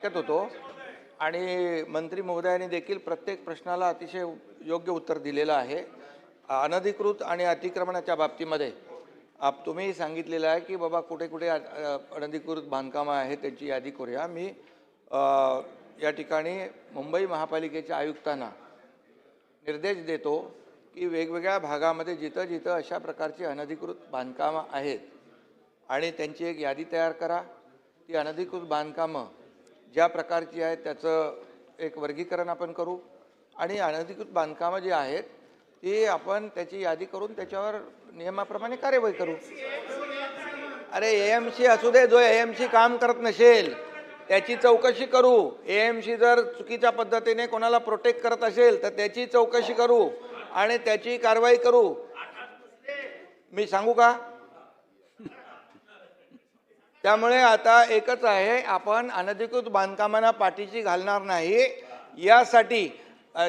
ऐकत होतो आणि मंत्री महोदयांनी देखील प्रत्येक प्रश्नाला अतिशय योग्य उत्तर दिलेलं आहे। अनधिकृत आणि अतिक्रमणाच्या बाबतीमध्ये तुम्ही सांगितलेलं आहे की बाबा कुठे कुठे अनधिकृत बांधकामं आहेत त्याची यादी करूया। मी या ठिकाणी मुंबई महापालिकेच्या आयुक्तांना निर्देश देतो की वेगवेगळ्या भागामध्ये जिथं जिथं अशा प्रकारची अनधिकृत बांधकामं आहेत आणि त्यांची एक यादी तयार करा। ती अनधिकृत बांधकामं ज्या प्रकारची आहेत त्याचं एक वर्गीकरण आपण करू आणि अनधिकृत बांधकामं जी आहेत ती आपण त्याची यादी करून त्याच्यावर नियमाप्रमाणे कार्यवाही करू। अरे एएमसी असू दे, जो एएमसी काम करत नसेल त्याची चौकशी करू। एएमसी जर चुकीच्या पद्धतीने कोणाला प्रोटेक्ट करत असेल तर त्याची चौकशी करू आणि त्याची कारवाई करू। मी सांगू का? त्यामुळे आता एकच आहे, आपण अनधिकृत बांधकामांना पाठीशी घालणार नाही। यासाठी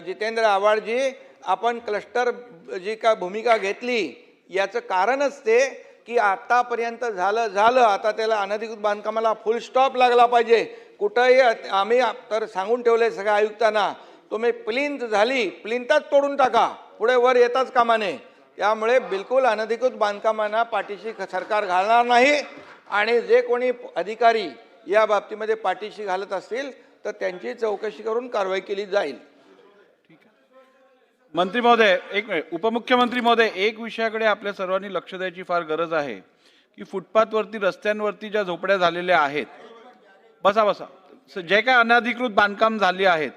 जितेंद्र आव्हाडजी आपण क्लस्टर जी का भूमिका घेतली याचं कारणच ते की आतापर्यंत झालं आता त्याला अनधिकृत बांधकामाला फुल स्टॉप लागला पाहिजे। कुठंही आम्ही तर सांगून ठेवले सगळ्या आयुक्तांना, तुम्ही प्लिंथ झाली प्लिंथच तोडून टाका, पुढे वर येताच कामा नये। त्यामुळे बिलकुल अनधिकृत बांधकामांना पाठीशी सरकार घालणार नाही आणि जे कोणी अधिकारी या बाबतीमध्ये पाठीशी घालत असतील तर त्यांची चौकशी करून कारवाई केली जाईल। मंत्री महोदय, एक मिनिट। उपमुख्यमंत्री महोदय, एक विषयाकडे आपल्या सर्वांनी लक्ष द्यायची फार गरज आहे की फुटपाथवरती रस्त्यांवरती ज्या झोपड्या झालेल्या आहेत, जे काय अनधिकृत बांधकाम झाली आहेत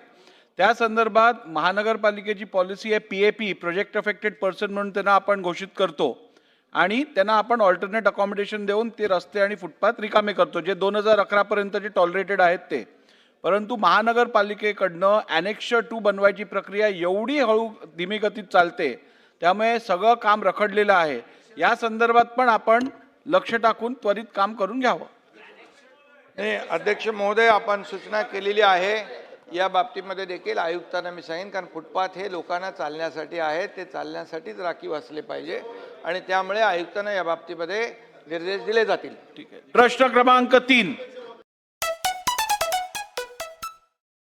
त्या संदर्भात महानगरपालिकेची पॉलिसी आहे पीएपी, प्रोजेक्ट अफेक्टेड पर्सन म्हणून त्यांना आपण घोषित करतो आणि त्यांना आपण ऑल्टरनेट अकॉमोडेशन देऊन ते रस्ते आणि फुटपाथ रिकामे करतो, जे 2011 पर्यंतचे टॉलरेटेड आहेत ते। परंतु महानगरपालिकेकडनं ॲनेक्स 2 बनवायची प्रक्रिया एवढी हळू धीमी गतीत चालते, त्यामुळे सगळं काम रखडलेलं आहे। या संदर्भात पण आपण लक्ष टाकून त्वरित काम करून घ्यावं। नाही अध्यक्ष महोदय, आपण सूचना केलेली आहे। या बाबतीमध्ये देखील आयुक्तांना मी सांगेन, कारण फुटपाथ हे लोकांना चालण्यासाठी आहे, ते चालण्यासाठीच राखीव असले पाहिजे आणि त्यामुळे आयुक्तांना या बाबतीमध्ये निर्देश दिले जातील। ठीक आहे। प्रश्न क्रमांक 3